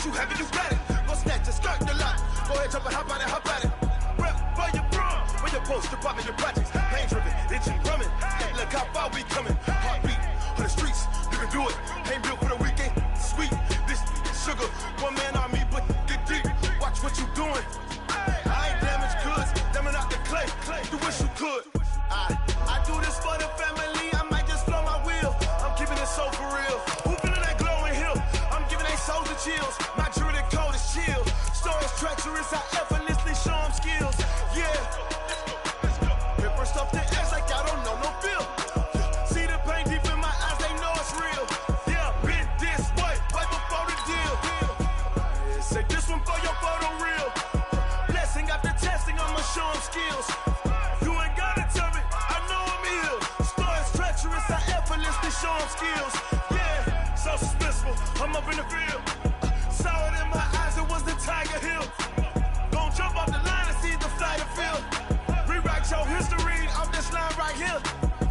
you have it, you got it. Go snatch a skirt the lot. Go ahead, jump and hop on it, hop at it. Rep for your bra, for your post, department, your projects. Pain driven, itching, drumming. Hey, look how far we coming. Heartbeat on the streets, you can do it. Ain't built for the weekend. Sweet, this sugar, one man army, but get deep. Watch what you doing. I ain't damaged goods, damn out the clay. You wish you could. I do this for the family. I might just blow my wheel. I'm keeping it so for real. Who feeling that glowing hill? I'm giving they souls the chills. My jewelry the cold is chill. Stories treacherous, I effortlessly show them skills. Yeah. Paper stuff the edge like I don't know no feel. See the pain deep in my eyes, they know it's real. Yeah, been this way, right before the deal. Say this one for your photo reel. Blessing after testing, I'ma show them skills. You ain't gotta tell me, I know I'm ill. Stories treacherous, I effortlessly show them skills. Yeah, so suspenseful, I'm up in the field. Saw it in my eyes, it was the Tiger Hill. Don't jump off the line and see the flight of field. Rewrite your history off this line right here.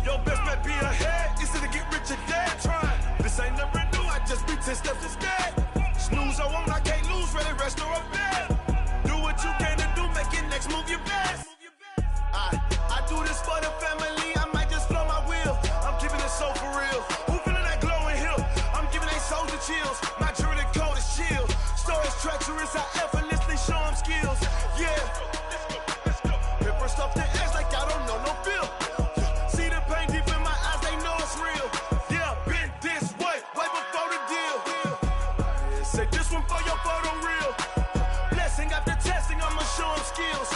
Your best bet be ahead, instead of get rich or dead trying. This ain't never new, I just be 10 steps instead. Snooze I won't, I can't lose, ready, rest or a bed. Do what you can to do, make your next move your best. I do this for the family, I might just blow my wheel. I'm keeping it so for real. Who feeling that glowing hill? I'm giving they souls the chills. My jewelry the cold is chill. Stories treacherous, I effortlessly show them skills. Yeah. Paper stuff the edge like I don't know no feel. See the pain deep in my eyes, they know it's real. Yeah, been this way, way before the deal. Say this one for your photo reel. Blessing after testing, I'ma show them skills.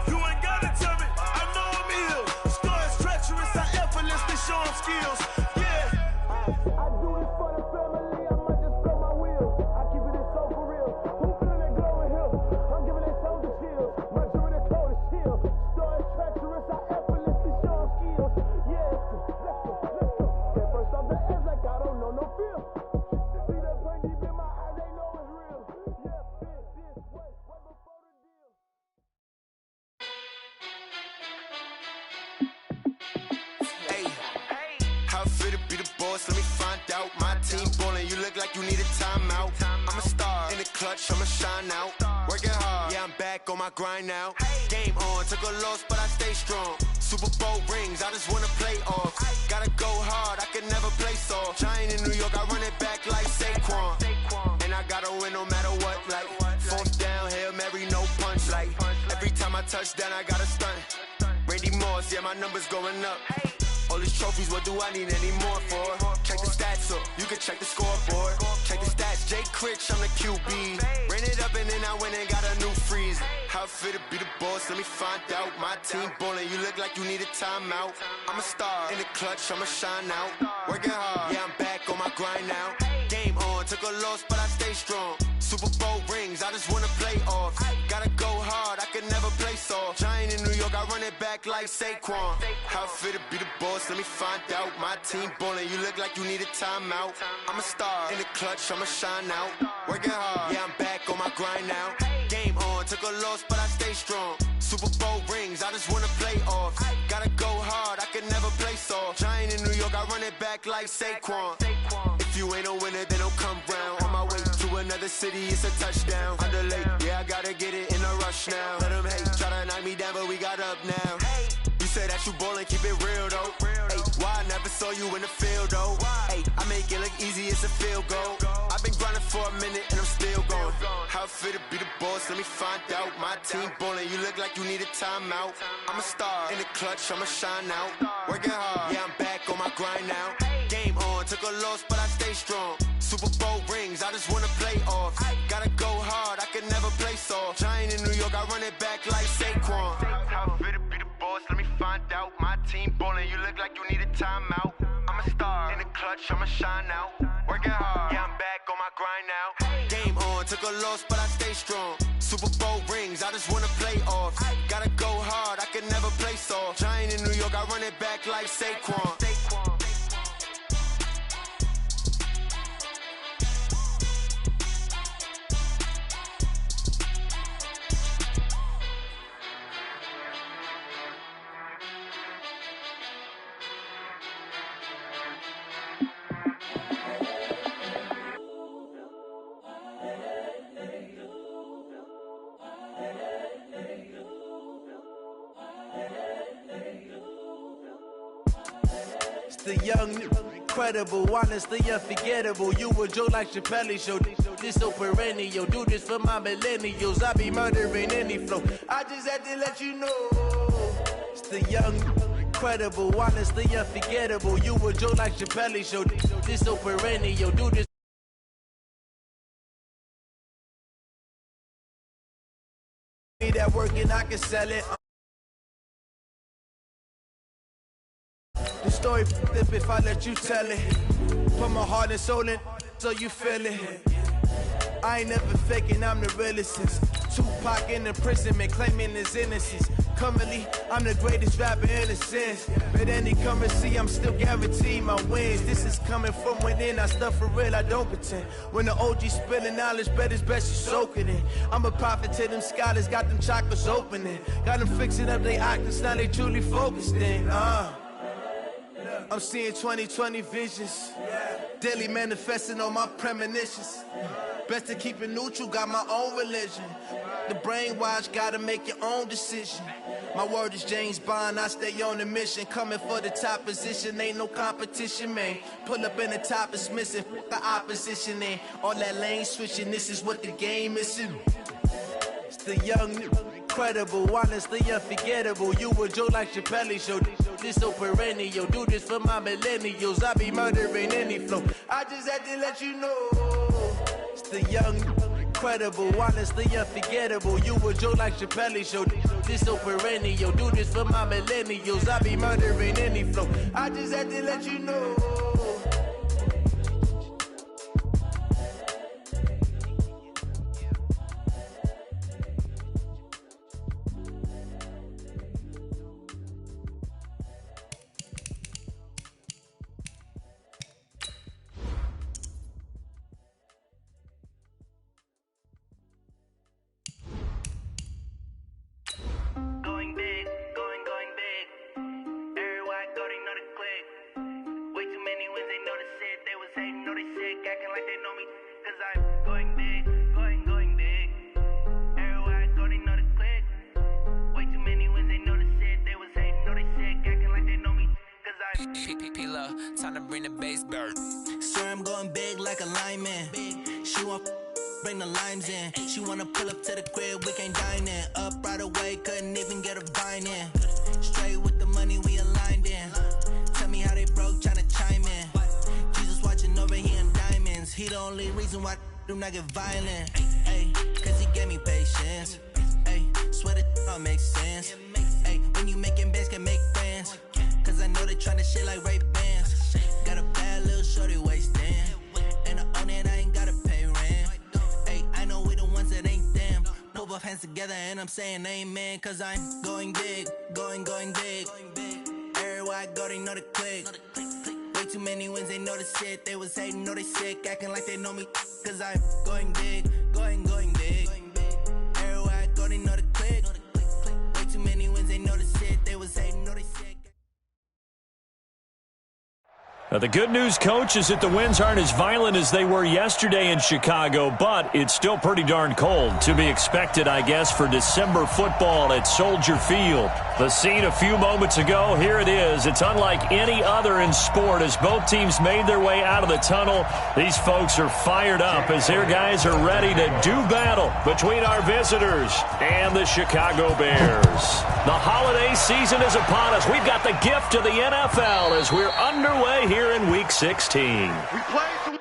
You ain't gotta tell me, I know I'm ill. Stories treacherous, I effortlessly show them skills. Yeah. I do this for the family, I might just blow my wheel. I keep it so for real. Who feeling that glowing hill? I'm giving they souls the chills. My jewelry the cold is chill. Stories treacherous, I effortlessly show them skills. Yeah, let's go. Get first off the edge like I don't know no feel. See that pain deep in my eyes, they know it's real. Yeah, been this way, way before the deal. Hey, how fit to be the boss? Let me find out. My team ballin', you look like you need a timeout. I'm a star in the clutch, I'ma shine out. Working hard, yeah, I'm back on my grind now. Game on, took a loss, but I stay strong. Super Bowl rings, I just wanna play off. Gotta go hard, I can never play soft. Giant in New York, I run it back like Saquon. And I gotta win no matter what, like fourth down, Hail Mary, no punch. Like every time I touch down, I gotta stunt. Randy Moss, yeah, my numbers going up. All these trophies, what do I need any more for? Check the stats up, you can check the scoreboard. Check the stats, Jay Critch, I'm the QB. Ran it up and then I went and got a new freeze. How fit to be the boss, let me find out. My team ballin', you look like you need a timeout. I'm a star in the clutch, I'ma shine out. Working hard, yeah, I'm back on my grind now. Game on, took a loss, but I stay strong. Super Bowl rings, I just wanna play off. Gotta go hard, I can never play soft. Giant in New York, I run it back like Saquon. How fit to be the boss, let me find out. My team ballin', you look like you need a timeout. I'm a star in the clutch, I'ma shine out. Working hard, yeah, I'm back on my grind now. Game on, took a loss, but I stay strong. Super Bowl rings, I just wanna play off. Gotta go hard, I can never play soft. Giant in New York, I run it back like Saquon. If you ain't a winner, then don't come round. On my way to another city, it's a touchdown. Underlay, yeah, I gotta get it in a rush now. Let them hate, try to knock me down, but we got up now. You said that you ballin', keep it real though. Hey, why I never saw you in the field though? Hey, I make it look easy, it's a field goal. I've been grinding for a minute and I'm still going. How fit to be the boss, let me find out. My team ballin', you look like you need a timeout. I'm a star in the clutch, I'ma shine out. Working hard, yeah, I'm back on my grind now. Game on, took a loss, but I stay strong. Super Bowl rings, I just wanna play off. Gotta go hard, I can never play soft. Giant in New York, I run it back like Saquon. How fit to be the boss, let me find out. My team ballin', you look like you need a timeout. I'm a star in the clutch, I'ma shine out. Working hard, yeah, I'm back on my grind now. Game on, took a loss, but I stay strong. Super Bowl rings, I just wanna play off. Gotta go hard, I can never play soft. Giant in New York, I run it back like Saquon. Yeah. young, incredible, honestly unforgettable. You a joke like Chappelle show. This so perennial. Do this for my millennials. I be murdering any flow. I just had to let you know. It's the young, incredible, honestly unforgettable. You a joke like Chappelle show. This so perennial. Do this. That work and I can sell it. The story flip if I let you tell it. Put my heart and soul in so you feel it. I ain't never faking, I'm the realest since Tupac in imprisonment, claiming his innocence. Currently, I'm the greatest rapper in a sense. But any currency, I'm still guaranteed my wins. This is coming from within, I stuff for real, I don't pretend. When the OG spilling knowledge, bet it's best you soak it in. I'm a prophet to them scholars, got them chakras opening. Got them fixing up they octaves, now they truly focused in. I'm seeing 2020 visions, daily manifesting on my premonitions. Best to keep it neutral, got my own religion. The brainwash, gotta make your own decision. My word is James Bond, I stay on the mission. Coming for the top position, ain't no competition, man. Pull up in the top, it's missing, fuck the opposition, and all that lane switching, this is what the game is. It's the young, incredible, honestly unforgettable. You a joke like Chappelle show. This so perennial. Do this for my millennials. I be murdering any flow. I just had to let you know. It's the young, incredible, honestly unforgettable. You a joke like Chappelle show. This so perennial. Do this for my millennials. I be murdering any flow. I just had to let you know. Time to bring the bass bird. Swear I'm going big like a lineman. She want bring the limes in. She wanna pull up to the crib, we can't dine in. Up right away, couldn't even get a vine in. Straight with the money we aligned in. Tell me how they broke, tryna chime in. Jesus watching over here in diamonds. He the only reason why do not get violent. Ay, cause he gave me patience. Ay, swear that all makes sense. Ay, when you making bands can make friends. Cause I know they tryna shit like Ray Bans. Got a bad little shorty wasting. And I own it, I ain't gotta pay rent. Hey, I know we the ones that ain't them. Pull both hands together and I'm saying amen. Cause I'm going big, going big. Everywhere I go, they know the click. Way too many wins, they know the shit. They was hating, know they sick, acting like they know me. Cause I'm going big, going big. Everywhere I go, they know the click. Way too many wins, they know the shit. They was hating, know they sick. The good news, Coach, is that the winds aren't as violent as they were yesterday in Chicago, but it's still pretty darn cold. To be expected, I guess, for December football at Soldier Field. The scene a few moments ago, here it is. It's unlike any other in sport as both teams made their way out of the tunnel. These folks are fired up as their guys are ready to do battle between our visitors and the Chicago Bears. The holiday season is upon us. We've got the gift of the NFL as we're underway here in Week 16. We played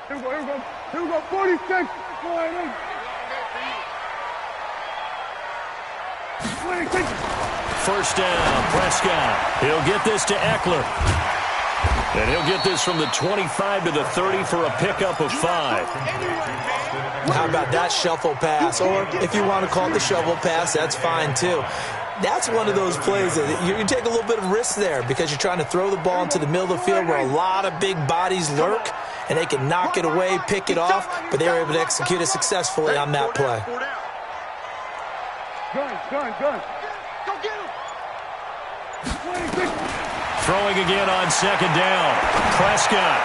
Here we go, 46. Go ahead. 26. First down, Prescott. He'll get this to Eckler. And he'll get this from the 25 to the 30 for a pickup of 5. How about that shuffle pass? Or if you want to call it the shovel pass, that's fine too. That's one of those plays that you take a little bit of risk there because you're trying to throw the ball into the middle of the field where a lot of big bodies lurk, and they can knock it away, pick it off, but they were able to execute it successfully on that play. Gun. Go get him. 26. Throwing again on second down. Prescott.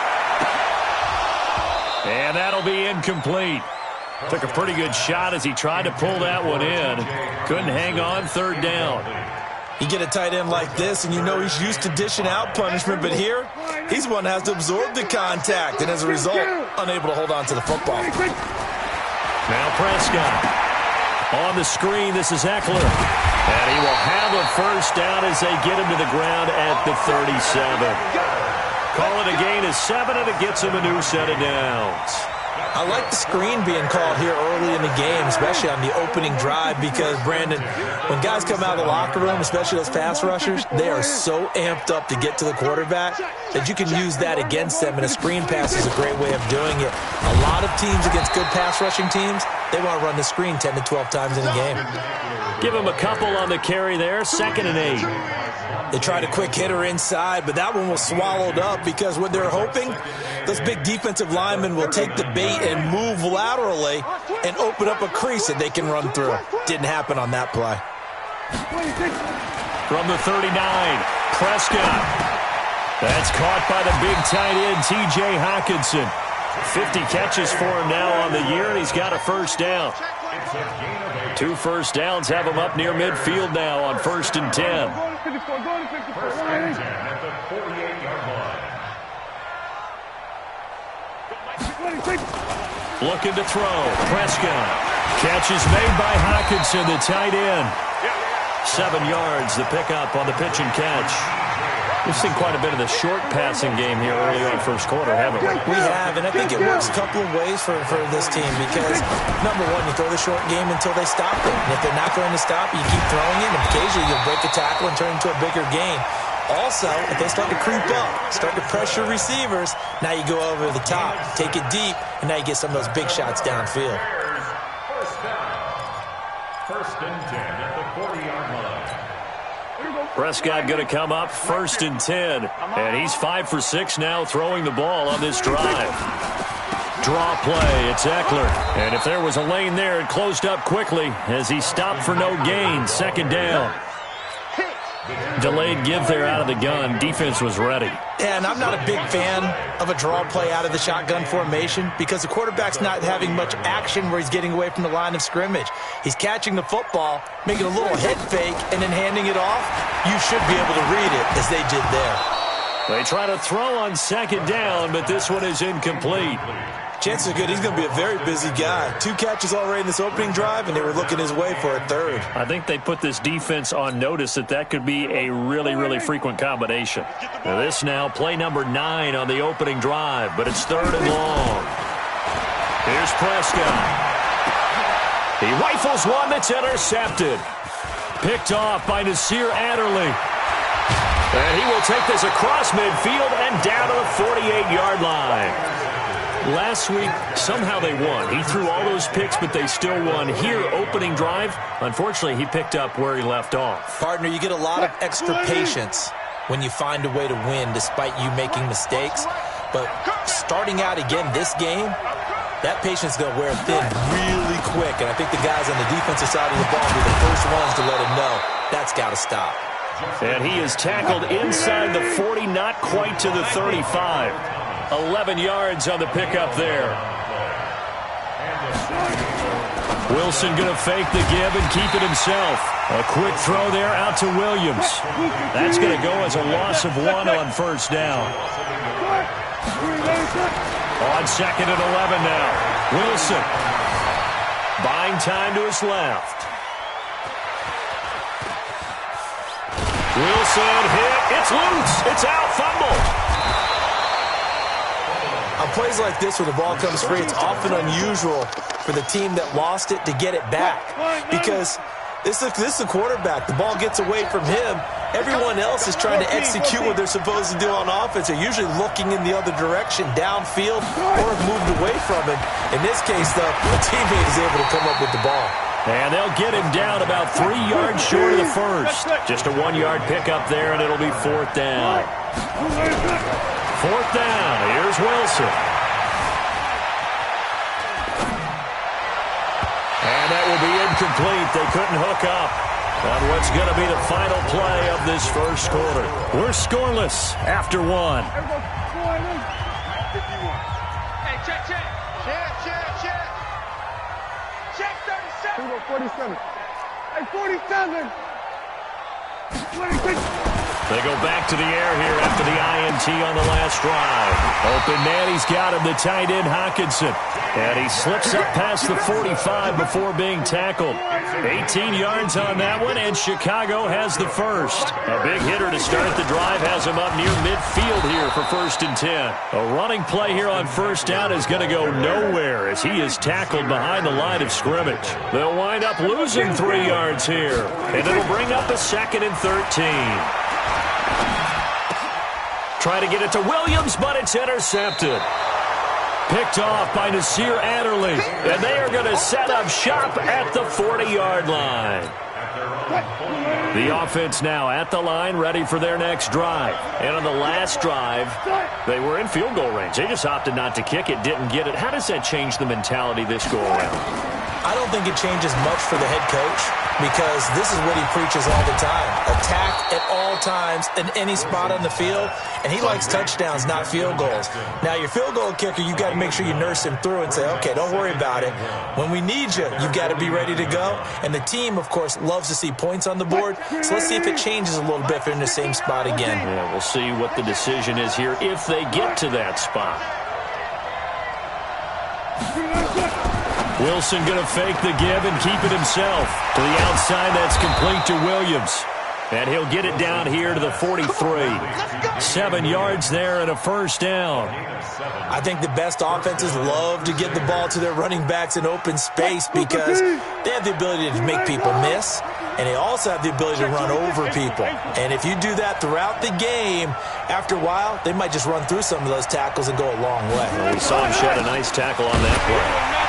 And that'll be incomplete. Took a pretty good shot as he tried to pull that one in. Couldn't hang on, third down. You get a tight end like this, and you know he's used to dishing out punishment, but here, he's one that has to absorb the contact, and as a result, unable to hold on to the football. Now Prescott. On the screen, this is Eckler. And he will have a first down as they get him to the ground at the 37. Call it a gain of 7, and it gets him a new set of downs. I like the screen being called here early in the game, especially on the opening drive, because, Brandon, when guys come out of the locker room, especially those pass rushers, they are so amped up to get to the quarterback that you can use that against them, and a screen pass is a great way of doing it. A lot of teams against good pass rushing teams, they want to run the screen 10 to 12 times in a game. Give him a couple on the carry there, 2nd and 8. They tried a quick hitter inside, but that one was swallowed up because what they're hoping, those big defensive linemen will take the bait and move laterally and open up a crease that they can run through. Didn't happen on that play. From the 39, Prescott. That's caught by the big tight end, T.J. Hockenson. 50 catches for him now on the year, and he's got a first down. 2 first downs have him up near midfield now on 1st and 10. First and 10 at the 48-yard line. Looking to throw. Prescott. Catch is made by Hockenson, the tight end. 7 yards, the pickup on the pitch and catch. We've seen quite a bit of the short passing game here early on first quarter, haven't we? We have, and I think it works a couple of ways for this team because, number one, you throw the short game until they stop it. And if they're not going to stop, you keep throwing it, and occasionally you'll break a tackle and turn into a bigger gain. Also, if they start to creep up, start to pressure receivers, now you go over the top, take it deep, and now you get some of those big shots downfield. First down. 1st and 10 at the 40-yard line. Prescott going to come up 1st and 10. And he's 5 for 6 now throwing the ball on this drive. Draw play, it's Eckler. And if there was a lane there, it closed up quickly as he stopped for no gain. 2nd down. Delayed give there out of the gun. Defense was ready. And I'm not a big fan of a draw play out of the shotgun formation because the quarterback's not having much action where he's getting away from the line of scrimmage. He's catching the football, making a little head fake, and then handing it off. You should be able to read it as they did there. They try to throw on 2nd down, but this one is incomplete. Chances are good he's going to be a very busy guy. 2 catches already in this opening drive, and they were looking his way for a 3rd. I think they put this defense on notice that could be a really, really frequent combination. Now this now play number 9 on the opening drive, but it's 3rd and long. Here's Prescott. He rifles one that's intercepted. Picked off by Nasir Adderley. And he will take this across midfield and down to the 48-yard line. Last week, somehow they won. He threw all those picks, but they still won. Here, opening drive, unfortunately, he picked up where he left off. Partner, you get a lot of extra patience when you find a way to win despite you making mistakes. But starting out again this game, that patience is going to wear thin really quick. And I think the guys on the defensive side of the ball will be the first ones to let him know that's got to stop. And he is tackled inside the 40, not quite to the 35. 11 yards on the pickup there. Wilson going to fake the give and keep it himself. A quick throw there out to Williams. That's going to go as a loss of 1 on 1st down. On 2nd and 11 now. Wilson buying time to his left. Wilson hit. It's loose. It's out. Fumble. I'll On plays like this where the ball comes free, it's often unusual for the team that lost it to get it back because this is the quarterback. The ball gets away from him. Everyone else is trying to execute what they're supposed to do on offense. They're usually looking in the other direction, downfield, or have moved away from him. In this case, though, the teammate is able to come up with the ball. And they'll get him down about 3 yards short of the first. Just a 1-yard pickup there, and it'll be 4th down. 4th down. Here's Wilson. And that will be incomplete. They couldn't hook up on what's going to be the final play of this first quarter. We're scoreless after 1. Hey, check. Check 37. 47. Hey, 47. 26. They go back to the air here after the INT on the last drive. Open man, he's got him, the tight end Hockenson. And he slips up past the 45 before being tackled. 18 yards on that one, and Chicago has the first. A big hitter to start the drive has him up near midfield here for 1st and 10. A running play here on 1st down is going to go nowhere as he is tackled behind the line of scrimmage. They'll wind up losing 3 yards here, and it'll bring up a 2nd and 13. Try to get it to Williams, but it's intercepted. Picked off by Nasir Adderley. And they are going to set up shop at the 40-yard line. The offense now at the line, ready for their next drive. And on the last drive, they were in field goal range. They just opted not to kick it, didn't get it. How does that change the mentality this go-around? I don't think it changes much for the head coach because this is what he preaches all the time. Attack at all times in any spot on the field, and he likes touchdowns, not field goals. Now, your field goal kicker, you've got to make sure you nurse him through and say, okay, don't worry about it. When we need you, you've got to be ready to go. And the team, of course, loves to see points on the board, so let's see if it changes a little bit if they're in the same spot again. Yeah, we'll see what the decision is here if they get to that spot. Wilson going to fake the give and keep it himself. To the outside, that's complete to Williams. And he'll get it down here to the 43. 7 yards there and a 1st down. I think the best offenses love to get the ball to their running backs in open space because they have the ability to make people miss, and they also have the ability to run over people. And if you do that throughout the game, after a while, they might just run through some of those tackles and go a long way. Well, we saw him shed a nice tackle on that play.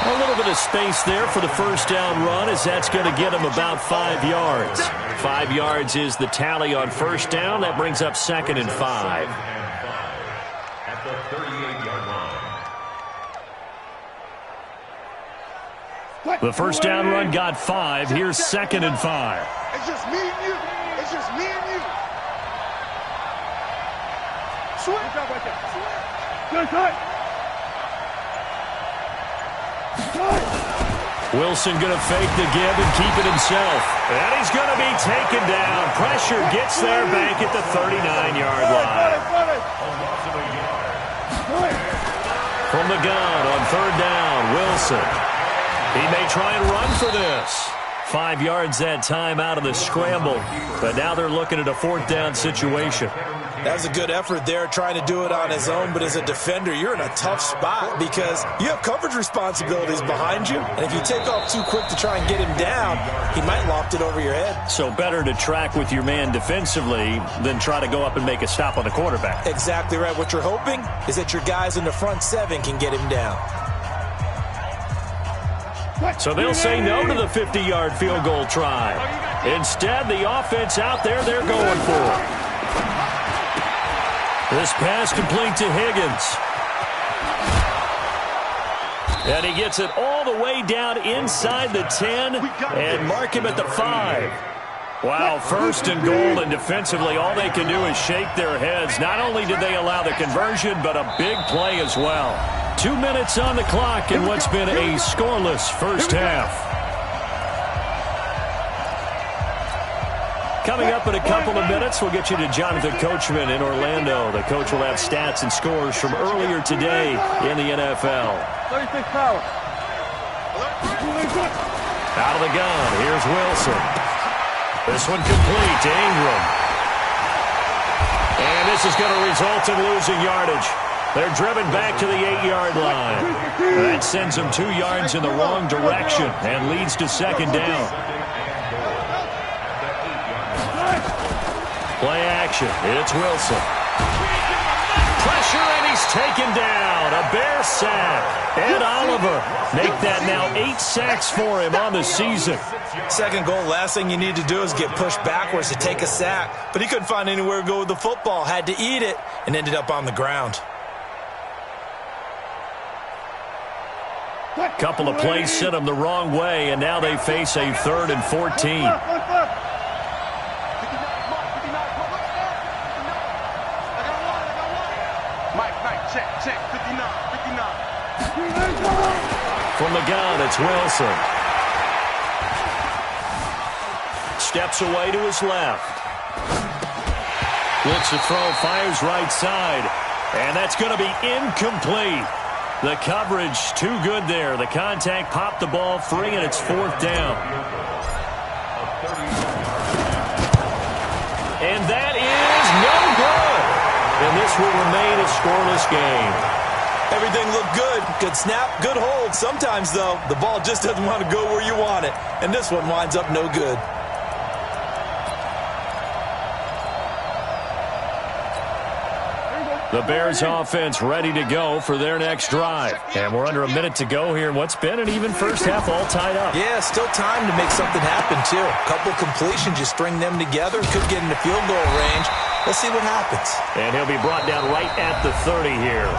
A little bit of space there for the 1st down run as that's going to get him about 5 yards. 5 yards is the tally on 1st down. That brings up 2nd and 5. At the 38-yard line. The 1st down run got 5. Here's 2nd and 5. It's just me and you. It's just me and you. Swing. Good job right there. Good cut. Wilson going to fake the give and keep it himself. And he's going to be taken down. Pressure gets there back at the 39-yard line. From the gun on 3rd down, Wilson. He may try and run for this. 5 yards that time out of the scramble. But now they're looking at a 4th down situation. That was a good effort there, trying to do it on his own. But as a defender, you're in a tough spot because you have coverage responsibilities behind you. And if you take off too quick to try and get him down, he might loft it over your head. So better to track with your man defensively than try to go up and make a stop on the quarterback. Exactly right. What you're hoping is that your guys in the front 7 can get him down. So they'll say no to the 50-yard field goal try. Instead, the offense out there, they're going for it. This pass complete to Higgins. And he gets it all the way down inside the 10 and mark him at the 5. Wow, 1st and goal, and defensively all they can do is shake their heads. Not only did they allow the conversion, but a big play as well. 2 minutes on the clock in what's been a scoreless first half. Coming up in a couple of minutes, we'll get you to Jonathan Coachman in Orlando. The coach will have stats and scores from earlier today in the NFL. 36 power. Out of the gun, here's Wilson. This one complete to Ingram. And this is going to result in losing yardage. They're driven back to the 8-yard line. That sends them 2 yards in the wrong direction and leads to second down. Play action. It's Wilson. Pressure, and he's taken down. A Bear sack. Ed Oliver make that now 8 sacks for him on the season. Second goal, last thing you need to do is get pushed backwards to take a sack. But he couldn't find anywhere to go with the football. Had to eat it and ended up on the ground. Couple of plays sent them the wrong way, and now they face a 3rd and 14. From the gun, it's Wilson. Steps away to his left. Looks to throw, fires right side. And that's going to be incomplete. The coverage too good there. The contact popped the ball free, and it's 4th down. And that is no good. And this will remain a scoreless game. Everything looked good. Good snap, good hold. Sometimes, though, the ball just doesn't want to go where you want it. And this one winds up no good. The Bears offense ready to go for their next drive. And we're under a minute to go here in what's been an even first half, all tied up. Yeah, still time to make something happen, too. A couple completions, you string them together. Could get into field goal range. Let's see what happens. And he'll be brought down right at the 30 here.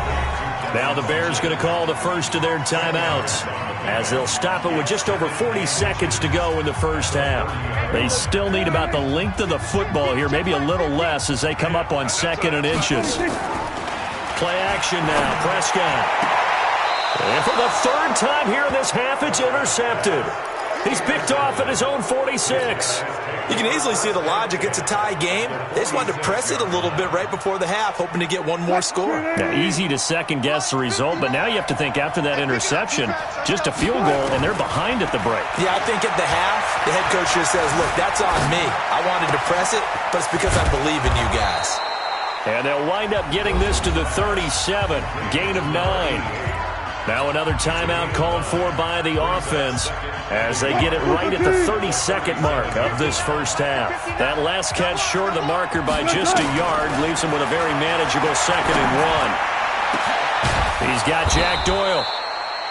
Now the Bears going to call the first of their timeouts as they'll stop it with just over 40 seconds to go in the first half. They still need about the length of the football here, maybe a little less as they come up on 2nd and inches. Play action now, Prescott. And for the 3rd time here in this half, it's intercepted. He's picked off at his own 46. You can easily see the logic. It's a tie game. They just wanted to press it a little bit right before the half, hoping to get one more score. Now, easy to second-guess the result, but now you have to think after that interception, just a field goal, and they're behind at the break. Yeah, I think at the half, the head coach just says, look, that's on me. I wanted to press it, but it's because I believe in you guys. And they'll wind up getting this to the 37, gain of 9. Now another timeout called for by the offense as they get it right at the 32nd mark of this first half. That last catch short of the marker by just a yard leaves him with a very manageable 2nd and 1. He's got Jack Doyle.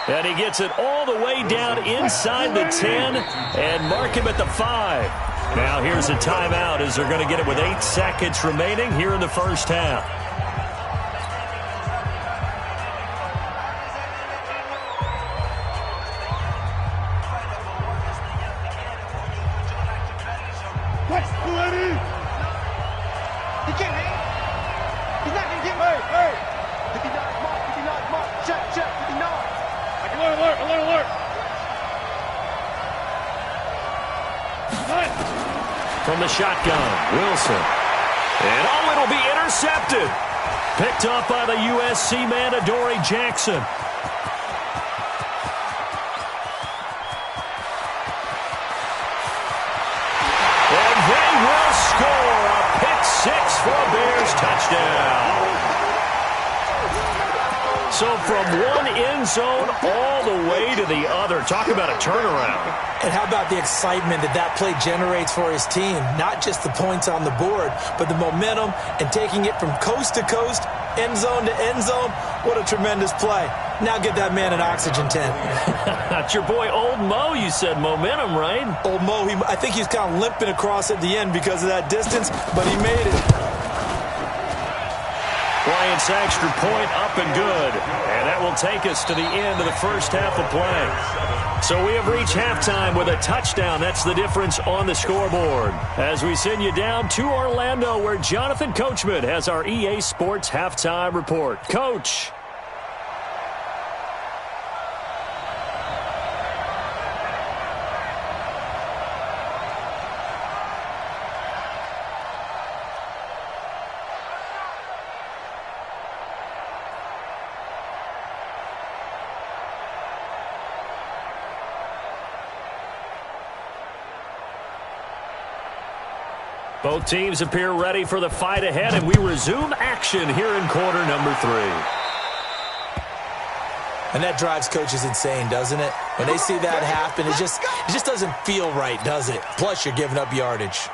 And he gets it all the way down inside the 10 and mark him at the 5. Now here's a timeout as they're going to get it with 8 seconds remaining here in the first half. From the shotgun, Wilson. And it'll be intercepted. Picked up by the USC man, Adoree Jackson. And they will score a pick 6 for a Bears touchdown. So from one end zone all the way to the other. Talk about a turnaround. And how about the excitement that play generates for his team? Not just the points on the board, but the momentum and taking it from coast to coast, end zone to end zone. What a tremendous play. Now get that man an oxygen tent. That's your boy Old Mo, you said. Momentum, right? Old Mo, I think he's kind of limping across at the end because of that distance, but he made it. Bryant's extra point up and good. And that will take us to the end of the first half of play. So we have reached halftime with a touchdown. That's the difference on the scoreboard. As we send you down to Orlando, where Jonathan Coachman has our EA Sports halftime report. Coach. Both teams appear ready for the fight ahead, and we resume action here in quarter number 3. And that drives coaches insane, doesn't it? When they see that happen, it just doesn't feel right, does it? Plus, you're giving up yardage.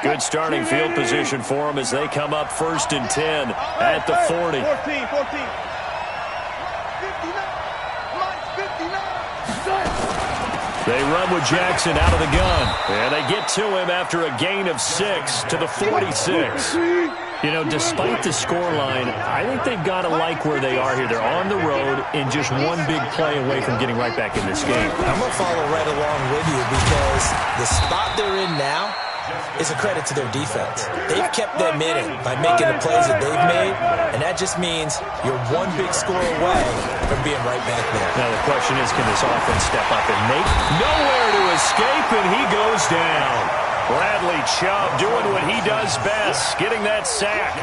Good starting field position for them as they come up 1st and 10 at the 40. 14. They run with Jackson out of the gun. And they get to him after a gain of 6 to the 46. You know, despite the scoreline, I think they've got to like where they are here. They're on the road and just one big play away from getting right back in this game. I'm going to follow right along with you because the spot they're in now is a credit to their defense. They've kept them in it by making the plays that they've made, and that just means you're one big score away from being right back there. Now the question is, can this offense step up and make nowhere to escape, and he goes down. Bradley Chubb doing what he does best, getting that sack.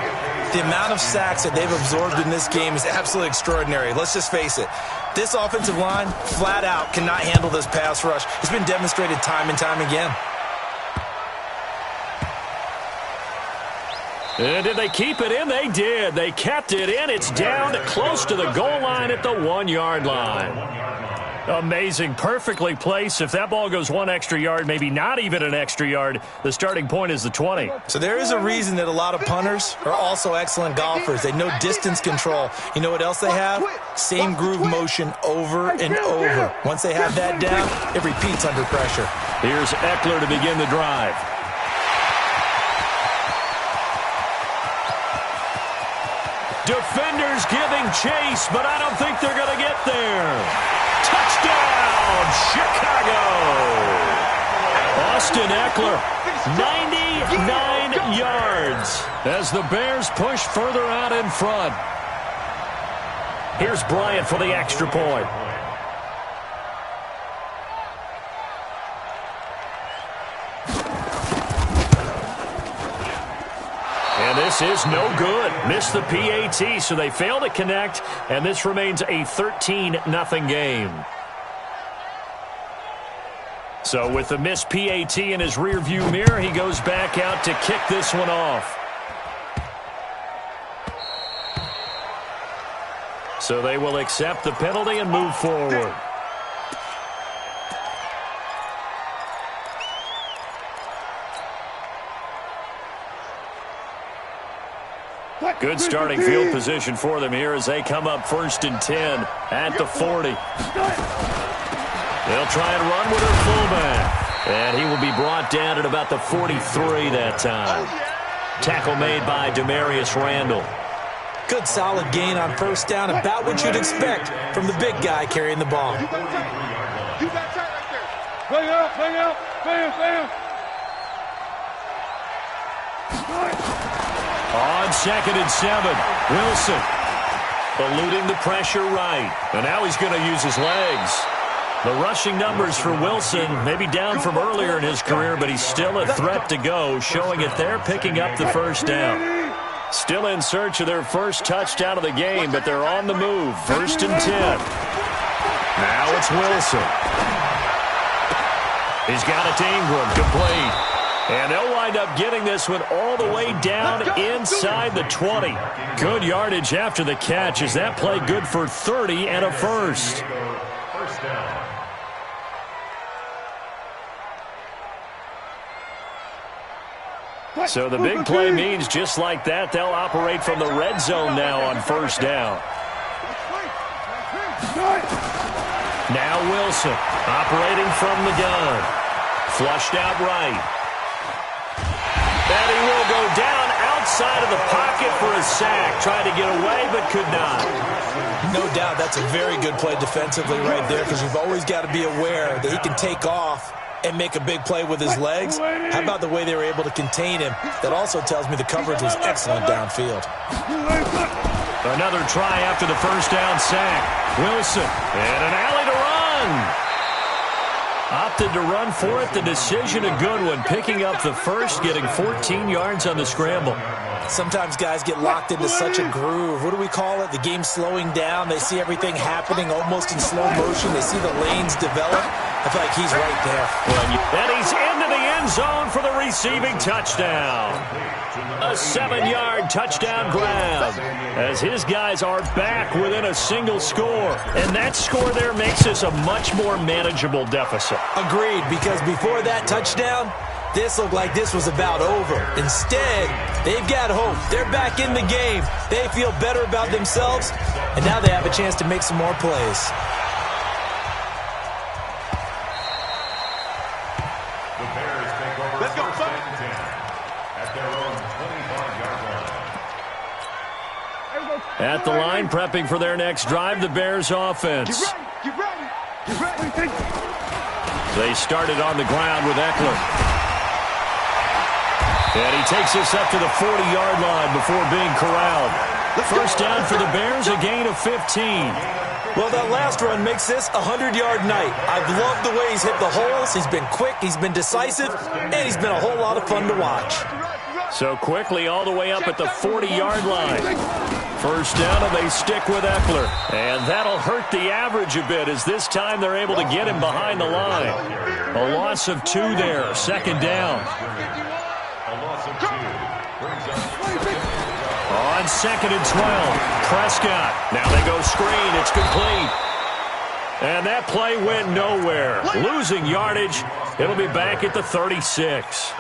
The amount of sacks that they've absorbed in this game is absolutely extraordinary. Let's just face it. This offensive line, flat out, cannot handle this pass rush. It's been demonstrated time and time again. And did they keep it in? They did. They kept it in. It's down close to the goal line at the 1-yard line. Amazing. Perfectly placed. If that ball goes 1 extra yard, maybe not even an extra yard, the starting point is the 20. So there is a reason that a lot of punters are also excellent golfers. They know distance control. You know what else they have? Same groove motion over and over. Once they have that down, it repeats under pressure. Here's Eckler to begin the drive. Defenders giving chase, but I don't think they're going to get there. Touchdown, Chicago! Austin Eckler, 99 yards as the Bears push further out in front. Here's Bryant for the extra point. And this is no good. Missed the PAT, so they fail to connect, and this remains a 13-0 game. So with the missed PAT in his rearview mirror, he goes back out to kick this one off. So they will accept the penalty and move forward. Good starting field position for them here as they come up 1st and 10 at the 40. They'll try and run with their fullback. And he will be brought down at about the 43 that time. Tackle made by Demarius Randall. Good solid gain on 1st down, about what you'd expect from the big guy carrying the ball. You got tight right there. Bang out. On 2nd and 7, Wilson eluding the pressure right. And now he's going to use his legs. The rushing numbers for Wilson may be down from earlier in his career, but he's still a threat to go, showing it there, picking up the 1st down. Still in search of their first touchdown of the game, but they're on the move. 1st and 10. Now it's Wilson. He's got it to Ingram, complete. And they'll wind up getting this one all the way down inside the 20. Good yardage after the catch. Is that play good for 30 and a first? First down. So the big play means just like that, they'll operate from the red zone now on 1st down. Now Wilson operating from the gun. Flushed out right. And he will go down outside of the pocket for a sack. Tried to get away, but could not. No doubt that's a very good play defensively right there because you've always got to be aware that he can take off and make a big play with his legs. How about the way they were able to contain him? That also tells me the coverage was excellent downfield. Another try after the 1st down sack. Wilson, and an alley to run. Opted to run for it. The decision a good one. Picking up the first, getting 14 yards on the scramble. Sometimes guys get locked into such a groove. What do we call it? The game's slowing down. They see everything happening almost in slow motion. They see the lanes develop. I feel like he's right there. And he's into the end zone for the receiving touchdown. A 7-yard touchdown grab as his guys are back within a single score. And that score there makes this a much more manageable deficit. Agreed, because before that touchdown, this looked like this was about over. Instead, they've got hope. They're back in the game. They feel better about themselves, and now they have a chance to make some more plays. The Bears take over. Let's go, first and 10 at their own 25-yard line. At the line, prepping for their next drive, the Bears offense. Get ready. They started on the ground with Eckler. And he takes us up to the 40-yard line before being corralled. First down for the Bears, a gain of 15. Well, that last run makes this a 100-yard night. I've loved the way he's hit the holes. He's been quick, he's been decisive, and he's been a whole lot of fun to watch. So quickly all the way up at the 40-yard line. First down, and they stick with Eckler. And that'll hurt the average a bit as this time they're able to get him behind the line. A loss of 2 there, second down. On 2nd and 12, Prescott. Now they go screen. It's complete. And that play went nowhere. Losing yardage. It'll be back at the 36.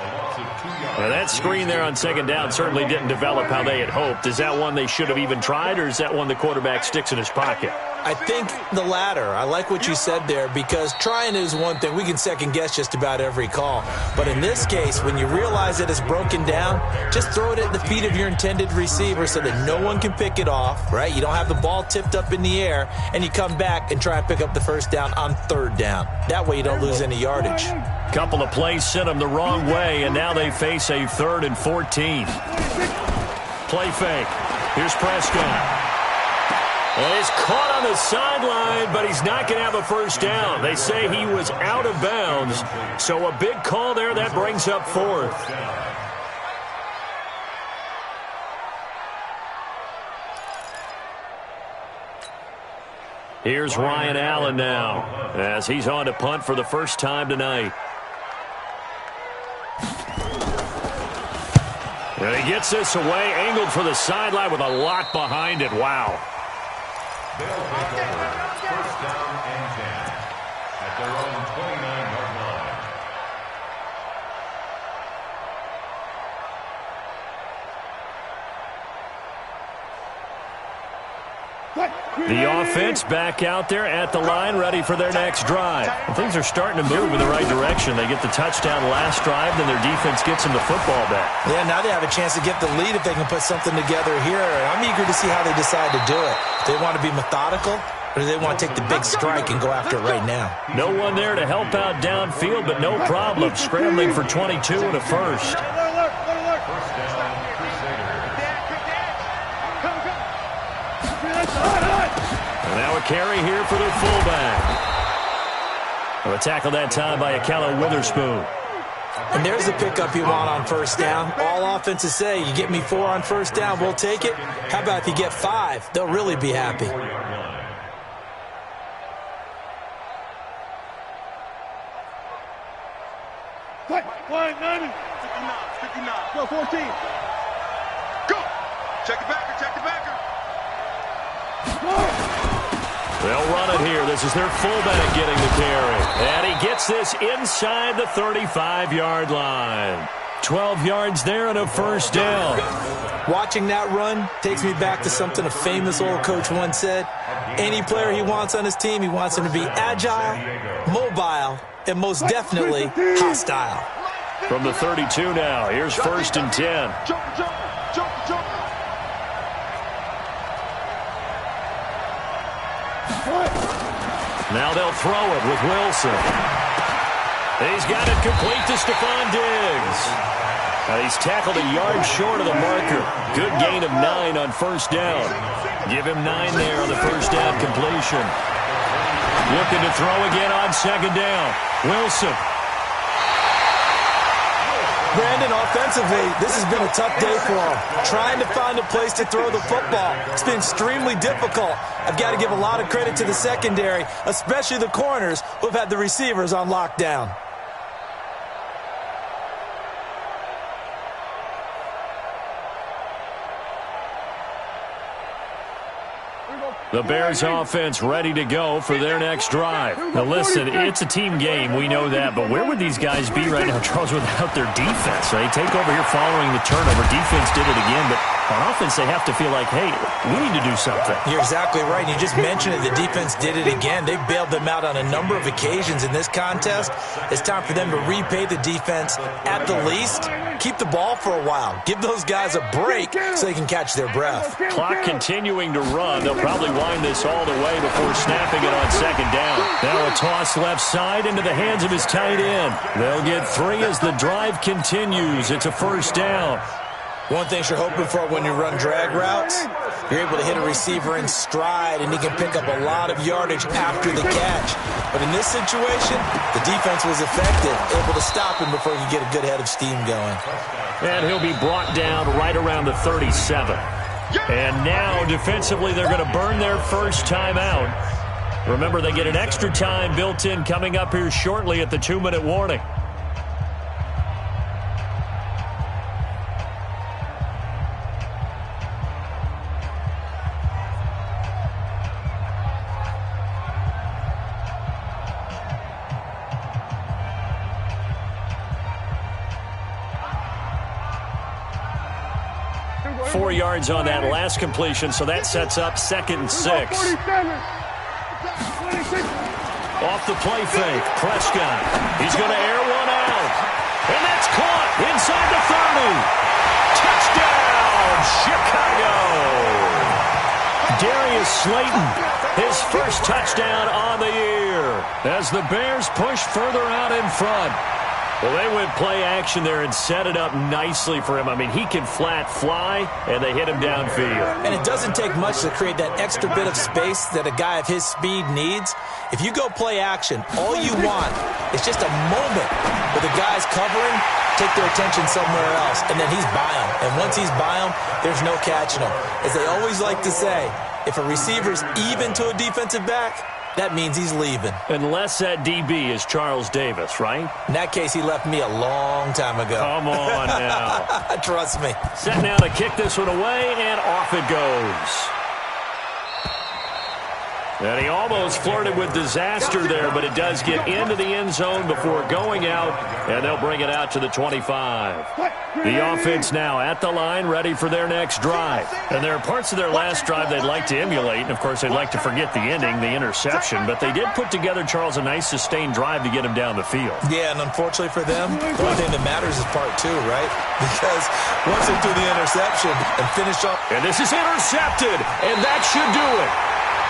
Now that screen there on 2nd down certainly didn't develop how they had hoped. Is that one they should have even tried, or is that one the quarterback sticks in his pocket? I think the latter. I like what you said there, because trying is one thing. We can second-guess just about every call. But in this case, when you realize that it's broken down, just throw it at the feet of your intended receiver so that no one can pick it off, right? You don't have the ball tipped up in the air, and you come back and try and pick up the first down on 3rd down. That way you don't lose any yardage. Couple of plays sent them the wrong way, and now they face a 3rd and 14. Play fake. Here's Prescott. Well, he's caught on the sideline, but he's not going to have a first down. They say he was out of bounds, so a big call there. That brings up 4th. Here's Ryan Allen now, as he's on to punt for the first time tonight. And he gets this away, angled for the sideline with a lot behind it. Wow. They'll take over. First down and 10 at their own 29-yard line. The offense back out there at the line, ready for their next drive. And things are starting to move in the right direction. They get the touchdown last drive, then their defense gets them the football back. Yeah, now they have a chance to get the lead if they can put something together here. I'm eager to see how they decide to do it. Do they want to be methodical, or do they want to take the big strike and go after it right now? No one there to help out downfield, but no problem. Scrambling for 22 and a first. And now a carry here for their fullback. A tackle that time by Akello Witherspoon. And there's the pickup you want on first down. All offenses say, you get me 4 on first down, we'll take it. How about if you get 5? They'll really be happy. Line 90. 59. Go 14. Go. Check the backer. Check the backer. They'll run it here. This is their fullback getting the carry. And he gets this inside the 35-yard line. 12 yards there and a first down. Watching that run takes me back to something a famous old coach once said. Any player he wants on his team, he wants him to be agile, mobile, and most definitely hostile. From the 32 now, here's 1st and 10. Now they'll throw it with Wilson. He's got it complete to Stephon Diggs. He's tackled a yard short of the marker. Good gain of 9 on first down. Give him 9 there on the first down completion. Looking to throw again on 2nd down. Wilson. Brandon, offensively, this has been a tough day for him. Trying to find a place to throw the football. It's been extremely difficult. I've got to give a lot of credit to the secondary, especially the corners who have had the receivers on lockdown. The Bears offense ready to go for their next drive. Now listen, it's a team game, we know that, but where would these guys be right now, Charles, without their defense? They take over here following the turnover. Defense did it again, but on offense they have to feel like, hey, we need to do something. You're exactly right. You just mentioned it. The defense did it again. They bailed them out on a number of occasions in this contest. It's time for them to repay the defense at the least. Keep the ball for a while. Give those guys a break so they can catch their breath. Clock continuing to run. They'll probably wind this all the way before snapping it on second down. Now a toss left side into the hands of his tight end. They'll get 3 as the drive continues. It's a first down. One thing you're hoping for when you run drag routes, you're able to hit a receiver in stride, and he can pick up a lot of yardage after the catch. But in this situation, the defense was effective, able to stop him before he could get a good head of steam going. And he'll be brought down right around the 37. And now, defensively, they're going to burn their first time out. Remember, they get an extra time built in coming up here shortly at the 2-minute warning. $4 yards on that last completion, so that sets up 2nd and 6. Off the play fake, Prescott. He's going to air one out. And that's caught inside the 30. Touchdown, Chicago! Darius Slayton, his first touchdown on the year as the Bears push further out in front. Well, they went play action there and set it up nicely for him. I mean, he can flat fly, and they hit him downfield. And it doesn't take much to create that extra bit of space that a guy of his speed needs. If you go play action, all you want is just a moment where the guy's covering, take their attention somewhere else, and then he's by him. And once he's by him, there's no catching him. As they always like to say, if a receiver's even to a defensive back, that means he's leaving. Unless that DB is Charles Davis, right? In that case, he left me a long time ago. Come on now. Trust me. Set now to kick this one away, and off it goes. And he almost flirted with disaster there, but it does get into the end zone before going out, and they'll bring it out to the 25. The offense now at the line, ready for their next drive. And there are parts of their last drive they'd like to emulate, and, of course, they'd like to forget the ending, the interception. But they did put together, Charles, a nice sustained drive to get him down the field. Yeah, and unfortunately for them, the only thing that matters is part 2, right? Because once they do the interception and finish off. And this is intercepted, and that should do it.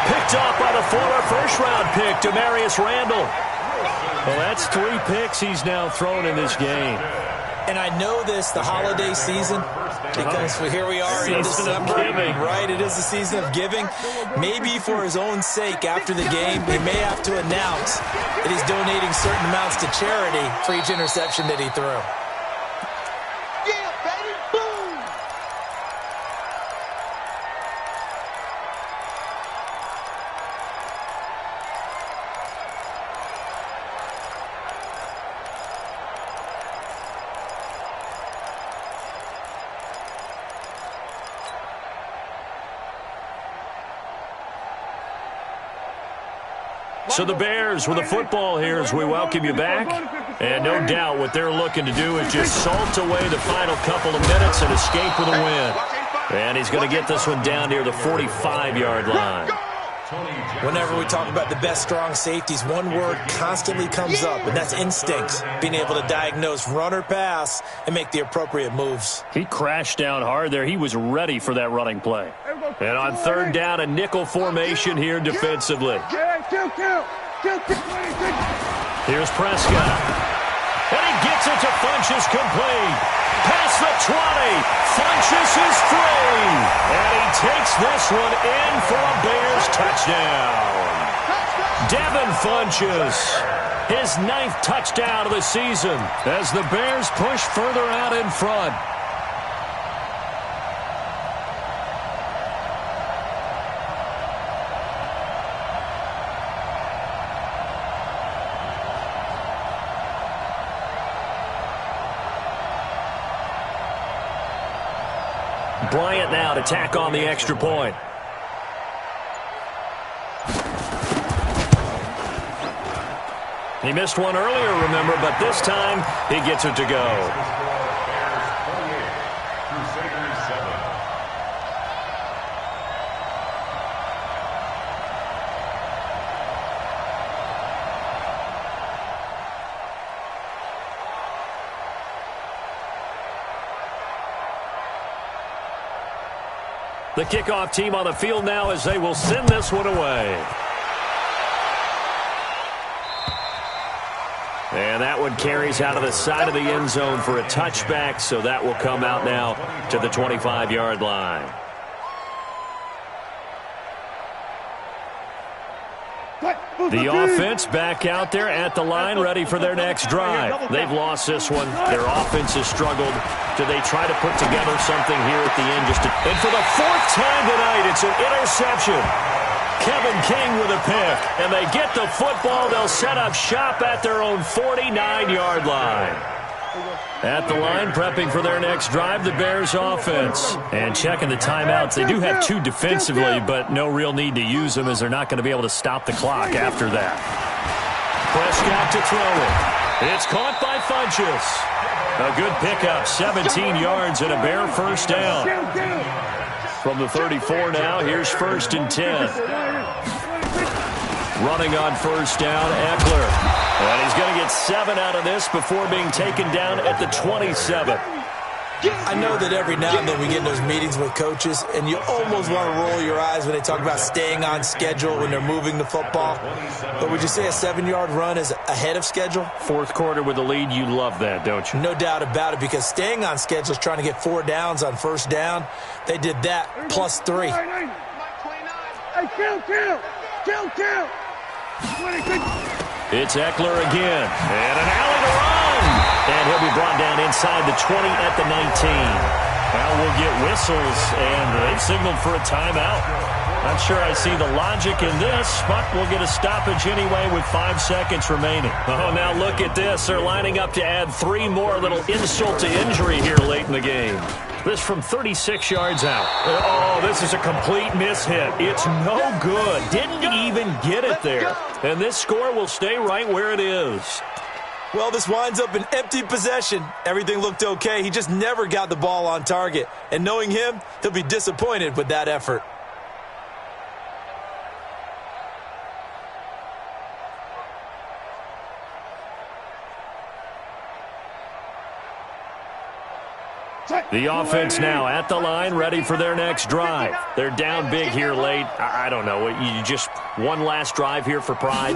Picked off by the former first-round pick, Demarius Randall. Well, that's 3 picks he's now thrown in this game. And I know this, the holiday season, because here we are in December, right? It is the season of giving. Maybe for his own sake, after the game, he may have to announce that he's donating certain amounts to charity for each interception that he threw. So the Bears with the football here as we welcome you back. And no doubt what they're looking to do is just salt away the final couple of minutes and escape with a win. And he's going to get this one down near the 45-yard line. Whenever we talk about the best strong safeties, one word constantly comes up, and that's instincts. Being able to diagnose run or pass and make the appropriate moves. He crashed down hard there. He was ready for that running play. And on 3rd down, a nickel formation here defensively. Here's Prescott. And he gets it to Funchess complete. Past the 20. Funchess is free. And he takes this one in for a Bears touchdown. Devin Funchess. his 9th touchdown of the season as the Bears push further out in front. Bryant now to tack on the extra point. He missed one earlier, remember, but this time he gets it to go. The kickoff team on the field now as they will send this one away. And that one carries out of the side of the end zone for a touchback, so that will come out now to the 25-yard line. The offense back out there at the line, ready for their next drive. They've lost this one. Their offense has struggled. Do they try to put together something here at the end? And for the 4th time tonight, it's an interception. Kevin King with a pick, and they get the football. They'll set up shop at their own 49-yard line. At the line, prepping for their next drive, the Bears offense. And checking the timeouts. They do have 2 defensively, but no real need to use them as they're not going to be able to stop the clock after that. Prescott to throw it. It's caught by Funchess. A good pickup, 17 yards and a Bear first down. From the 34 now, here's 1st and 10. Running on first down, Eckler. And he's going to get 7 out of this before being taken down at the 27. I know that every now and then we get in those meetings with coaches, and you almost want to roll your eyes when they talk about staying on schedule when they're moving the football. But would you say a 7-yard run is ahead of schedule? 4th quarter with the lead, you love that, don't you? No doubt about it, because staying on schedule is trying to get 4 downs on first down. They did that plus 3. Hey, kill. It's Eckler again, and an alley to run. And he'll be brought down inside the 20 at the 19. Now we'll get whistles, and they've signaled for a timeout. Not sure I see the logic in this, but we'll get a stoppage anyway with 5 seconds remaining. Oh, now look at this. They're lining up to add 3 more, little insult to injury here late in the game. This from 36 yards out. Oh, this is a complete mishit. It's no good. Didn't even get it there. And this score will stay right where it is. Well, this winds up an empty possession. Everything looked okay. He just never got the ball on target. And knowing him, he'll be disappointed with that effort. The offense now at the line, ready for their next drive. They're down big here late. I don't know. You just one last drive here for pride?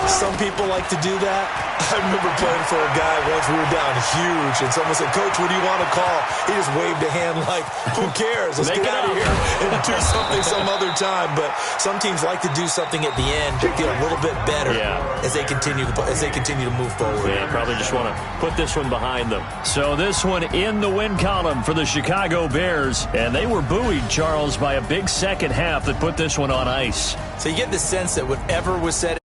Some people like to do that. I remember playing for a guy once. We were down huge, and someone said, "Coach, what do you want to call?" He just waved a hand like, "Who cares? Let's get out of here and do something some other time." But some teams like to do something at the end to feel a little bit better as they continue to move forward. Yeah, probably just want to put this one behind them. So this one in the win column for the Chicago Bears, and they were buoyed, Charles, by a big second half that put this one on ice. So you get the sense that whatever was said